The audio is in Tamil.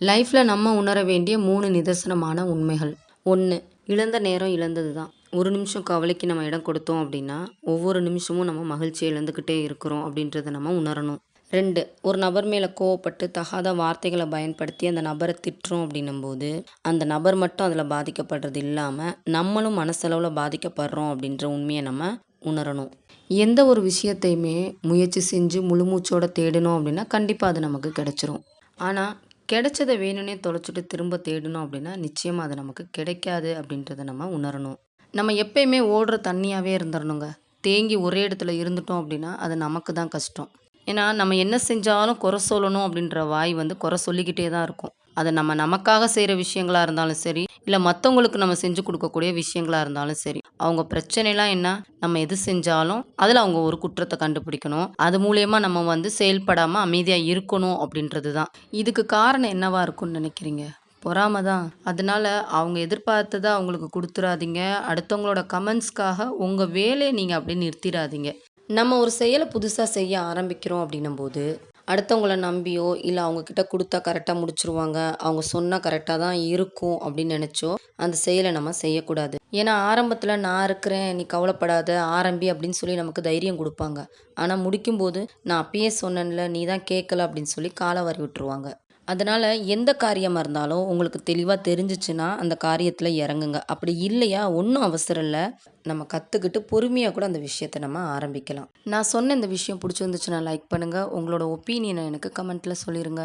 லைஃப்பில் நம்ம உணர வேண்டிய 3 நிதர்சனமான உண்மைகள். 1. இழந்த நேரம் இழந்தது தான். ஒரு நிமிஷம் கவலைக்கு நம்ம இடம் கொடுத்தோம் அப்படின்னா, ஒவ்வொரு நிமிஷமும் நம்ம மகிழ்ச்சியை இழந்துக்கிட்டே இருக்கிறோம் அப்படின்றத நம்ம உணரணும். 2. ஒரு நபர் மேலே கோவப்பட்டு தகாத வார்த்தைகளை பயன்படுத்தி அந்த நபரை திட்டுறோம் அப்படின்னும்போது, அந்த நபர் மட்டும் அதில் பாதிக்கப்படுறது இல்லாமல் நம்மளும் மனசளவில் பாதிக்கப்படுறோம் அப்படின்ற உண்மையை நம்ம உணரணும். எந்த ஒரு விஷயத்தையுமே முயற்சி செஞ்சு முழு மூச்சோட தேடணும் அப்படின்னா கண்டிப்பாக அது நமக்கு கிடைச்சிரும். ஆனால் கிடைச்சத வேணும்னே தொலைச்சிட்டு திரும்ப தேடணும் அப்படின்னா நிச்சயமாக அது நமக்கு கிடைக்காது அப்படின்றத நம்ம உணரணும். நம்ம எப்பயுமே ஓடுற தண்ணியாகவே இருந்துடணுங்க. தேங்கி ஒரே இடத்துல இருந்துட்டோம் அப்படின்னா அது நமக்கு தான் கஷ்டம். ஏன்னா நம்ம என்ன செஞ்சாலும் குறை சொல்லணும் அப்படின்ற வாய் குறை சொல்லிக்கிட்டே தான் இருக்கும். அது நமக்காக செய்கிற விஷயங்களா இருந்தாலும் சரி, இல்லை மற்றவங்களுக்கு நம்ம செஞ்சு கொடுக்கக்கூடிய விஷயங்களா இருந்தாலும் சரி, அவங்க பிரச்சனைலாம் என்ன, நம்ம எது செஞ்சாலும் அதில் அவங்க ஒரு குற்றத்தை கண்டுபிடிக்கணும். அது மூலியமாக நம்ம செயல்படாமல் அமைதியாக இருக்கணும் அப்படின்றது தான். இதுக்கு காரணம் என்னவா இருக்கும்னு நினைக்கிறீங்க? பொறாம தான். அதனால அவங்க எதிர்பார்த்தத அவங்களுக்கு குடுத்துறாதீங்க. அடுத்தவங்களோட கமெண்ட்ஸ்க்காக உங்க வேலைய நீங்க அப்படியே நிறுத்திறாதீங்க. நம்ம ஒரு செயலை புதுசா செய்ய ஆரம்பிக்கிறோம் அப்படின்னும்போது, அடுத்தவங்கள நம்பியோ, இல்ல அவங்க கிட்ட குடுத்தா கரெக்ட்டா முடிச்சுருவாங்க, அவங்க சொன்னா கரெக்ட்டா தான் இருக்கும் அப்படின்னு நெனச்சோ, அந்த செயலை நம்ம செய்யக்கூடாது. ஏன்னா ஆரம்பத்துல நான் இருக்கிறேன், நீ கவலைப்படாத, ஆரம்பி அப்படின்னு சொல்லி நமக்கு தைரியம் குடுப்பாங்க. ஆனா முடிக்கும்போது, நான் அப்பயே சொன்னேன்ல, நீ தான் கேட்கல அப்படின்னு சொல்லி கால வாரி விட்டுருவாங்க. அதனால எந்த காரியமா இருந்தாலும் உங்களுக்கு தெளிவா தெரிஞ்சுச்சுன்னா, அந்த காரியத்துல இறங்குங்க. அப்படி இல்லையா, ஒண்ணும் அவசரம் இல்ல. நம்ம கத்துக்கிட்டு பொறுமையா கூட அந்த விஷயத்த நம்ம ஆரம்பிக்கலாம். நான் சொன்ன இந்த விஷயம் புடிச்சிருந்துச்சுன்னா லைக் பண்ணுங்க. உங்களோட ஒப்பீனியன எனக்கு கமெண்ட்ல சொல்லிருங்க.